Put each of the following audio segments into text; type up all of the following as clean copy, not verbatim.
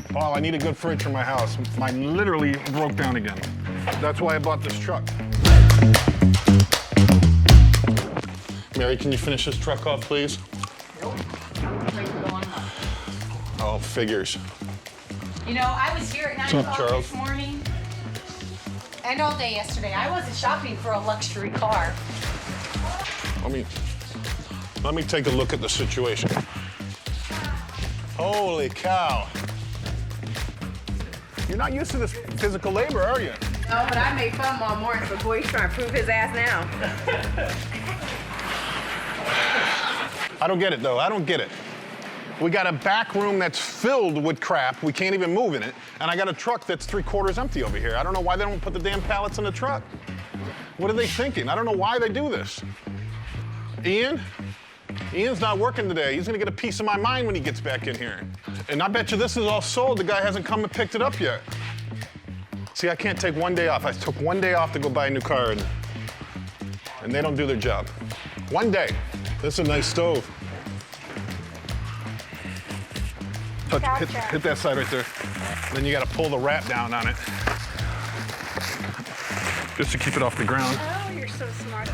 Paul, I need a good fridge for my house. Mine literally broke down again. That's why I bought this truck. Mary, can you finish this truck off, please? Nope. Oh, figures. You know, I was here at 9 o'clock this morning and all day yesterday. I wasn't shopping for a luxury car. Let me take a look at the situation. Holy cow. You're not used to this physical labor, are you? No, but I made fun all morning, so boy, he's trying to prove his ass now. I don't get it, though. I don't get it. We got a back room that's filled with crap. We can't even move in it. And I got a truck that's 3/4 empty over here. I don't know why they don't put the damn pallets in the truck. What are they thinking? I don't know why they do this. Ian's not working today. He's gonna get a piece of my mind when he gets back in here. And I bet you this is all sold. The guy hasn't come and picked it up yet. See, I can't take one day off. I took one day off to go buy a new car, and they don't do their job. One day. This is a nice stove. Hit that side right there. Then you gotta pull the wrap down on it. Just to keep it off the ground. Oh, you're so smart.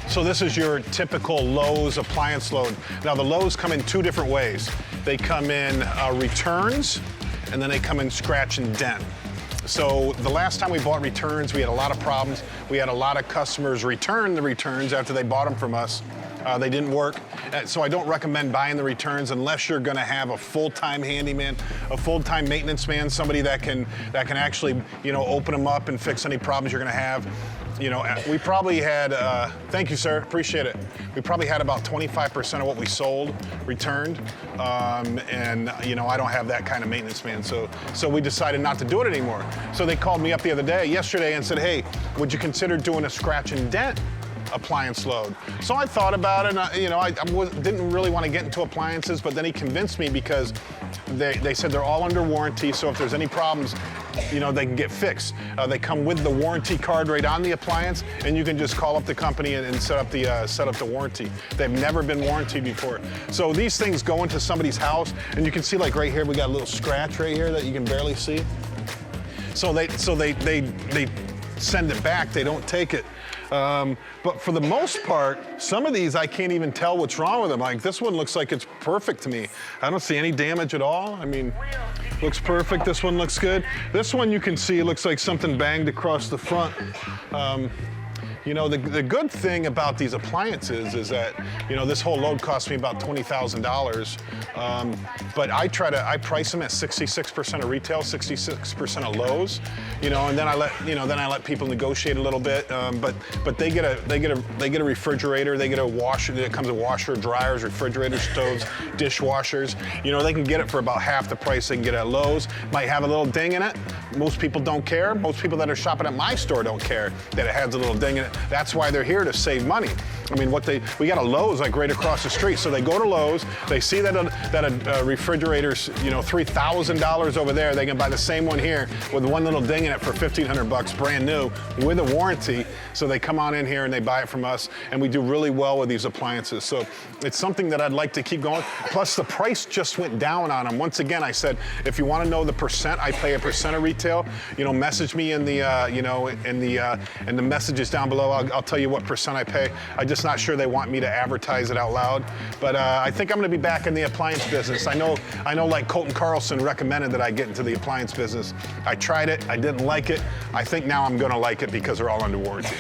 So this is your typical Lowes appliance load. Now the Lowes come in two different ways. They come in returns, and then they come in scratch and dent. So the last time we bought returns, we had a lot of problems. We had a lot of customers return the returns after they bought them from us. They didn't work. So I don't recommend buying the returns unless you're gonna have a full-time handyman, a full-time maintenance man, somebody that can actually, you know, open them up and fix any problems you're gonna have. You know, we probably had, thank you, sir, appreciate it. We probably had about 25% of what we sold returned. And, you know, I don't have that kind of maintenance man, so we decided not to do it anymore. So they called me up yesterday and said, hey, would you consider doing a scratch and dent appliance load? So I thought about it, and I didn't really want to get into appliances, but then he convinced me because they said they're all under warranty, so if there's any problems, you know, they can get fixed. They come with the warranty card right on the appliance, and you can just call up the company and set up the warranty. They've never been warranted before. So these things go into somebody's house, and you can see, like right here, we got a little scratch right here that you can barely see. So they send it back, they don't take it. But for the most part, some of these I can't even tell what's wrong with them. Like this one looks like it's perfect to me. I don't see any damage at all. I mean, looks perfect. This one looks good. This one you can see looks like something banged across the front. You know, the good thing about these appliances is that, you know, this whole load cost me about $20,000. But I price them at 66% of retail, 66% of Lowe's, you know, and then I let people negotiate a little bit. But they get a refrigerator, they get a washer. It comes with washer, dryers, refrigerators, stoves, dishwashers. You know, they can get it for about half the price they can get at Lowe's. Might have a little ding in it. Most people don't care. Most people that are shopping at my store don't care that it has a little ding in it. That's why they're here, to save money. I mean, we got a Lowe's like right across the street, so they go to Lowe's, they see that a refrigerator's, you know, $3,000 over there, they can buy the same one here with one little ding in it for $1,500 brand new with a warranty. So they come on in here and they buy it from us, and we do really well with these appliances. So it's something that I'd like to keep going. Plus the price just went down on them. Once again, I said, if you want to know the percent, I pay a percent of retail. You know, message me in the, in the messages down below. I'll tell you what percent I pay. I'm just not sure they want me to advertise it out loud. But I think I'm going to be back in the appliance business. I know like Colton Carlson recommended that I get into the appliance business. I tried it, I didn't like it. I think now I'm going to like it because they're all under warranty.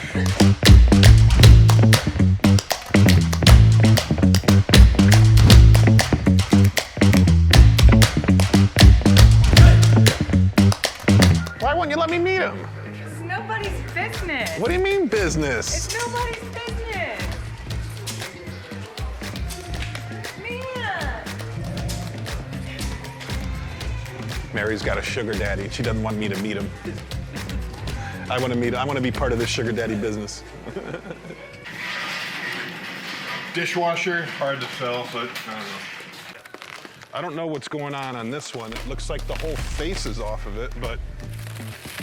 Why wouldn't you let me meet him? It's nobody's business. What do you mean business? It's nobody's business. Man. Mary's got a sugar daddy, and she doesn't want me to meet him. I want to meet him. I want to be part of this sugar daddy business. Dishwasher, hard to sell, so I don't know. I don't know what's going on this one. It looks like the whole face is off of it, but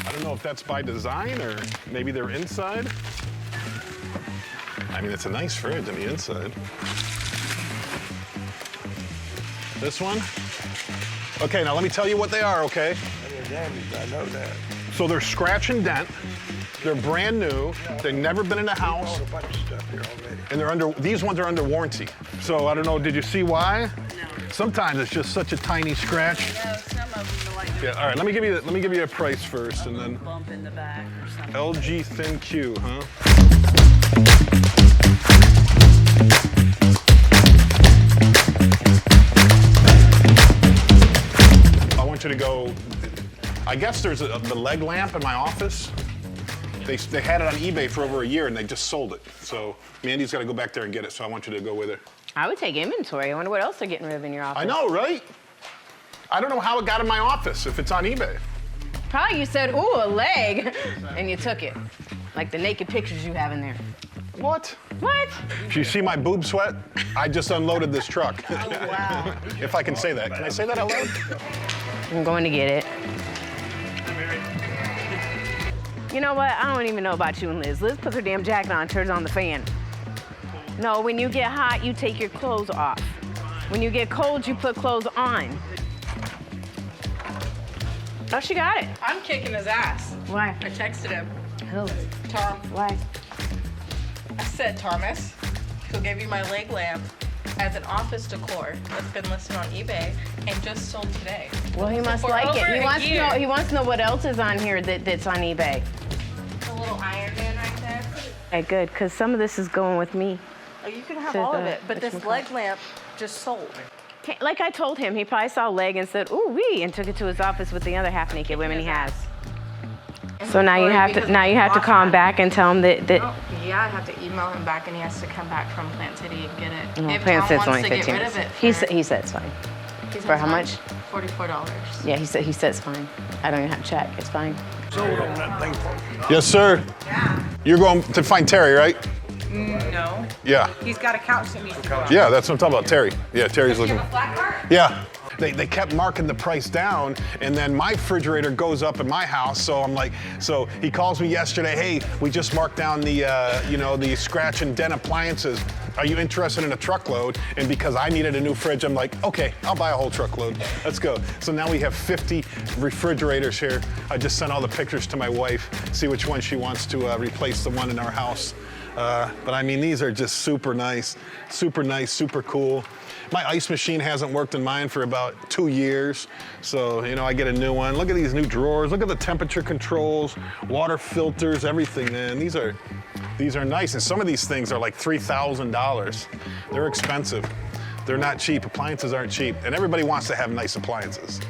I don't know if that's by design or maybe they're inside. I mean, it's a nice fridge on the inside. This one? Okay, now let me tell you what they are, okay? They're damaged, I know that. So they're scratch and dent. They're brand new. They've never been in a house. Bought a bunch of stuff here already. And these ones are under warranty. So I don't know, did you see why? No. Sometimes it's just such a tiny scratch. Yeah, some of them are like Yeah, all right, let me give you a price first and then bump in the back or something. LG Thin Q, huh? I want you to go, I guess there's the leg lamp in my office. They had it on eBay for over a year and they just sold it. So Mandy's got to go back there and get it, so I want you to go with her. I would take inventory. I wonder what else they're getting rid of in your office. I know, right? I don't know how it got in my office if it's on eBay. Probably you said, ooh, a leg, and you took it. Like the naked pictures you have in there. What? What? If you see my boob sweat, I just unloaded this truck. Oh, wow. If I can say that. Can I say that out loud? I'm going to get it. You know what? I don't even know about you and Liz. Liz puts her damn jacket on, turns on the fan. No, when you get hot, you take your clothes off. When you get cold, you put clothes on. Oh, she got it. I'm kicking his ass. Why? I texted him. Who? Tom, Why? I said, Thomas, he'll give you my leg lamp as an office decor that's been listed on eBay and just sold today. Well, he must For like over it. He a wants to year. know. He wants to know what else is on here that's on eBay. The little Iron Man right there. Okay, good, because some of this is going with me. Oh, you can have To all of the- it, but this whatchamacallit. leg lamp just sold. Okay, like I told him, he probably saw a leg and said, "Ooh wee," and took it to his office with the other half-naked women he has. So now you have to call him back and tell him that. Oh, yeah, I have to email him back and he has to come back from Plant City and get it. Oh, If Plant Tom City's wants only to get 15 rid minutes. of it He said it's fine. he says for how fine. much? $44. Yeah, he said it's fine. I don't even have to check. It's fine. Sold on that thing for me. Yes, sir. You're going to find Terry, right? No. Yeah. He's got a couch that needs to go out. Yeah, that's what I'm talking about, Terry. Yeah, Terry's looking. Flat cart? Yeah. They kept marking the price down, and then my refrigerator goes up in my house. So I'm like, so he calls me yesterday. Hey, we just marked down the, the scratch and dent appliances. Are you interested in a truckload? And because I needed a new fridge, I'm like, okay, I'll buy a whole truckload. Let's go. So now we have 50 refrigerators here. I just sent all the pictures to my wife, see which one she wants to replace the one in our house. But I mean, these are just super nice, super cool. My ice machine hasn't worked in mine for about 2 years. So, I get a new one. Look at these new drawers. Look at the temperature controls, water filters, everything, man. These are nice. And some of these things are like $3,000. They're expensive. They're not cheap. Appliances aren't cheap. And everybody wants to have nice appliances.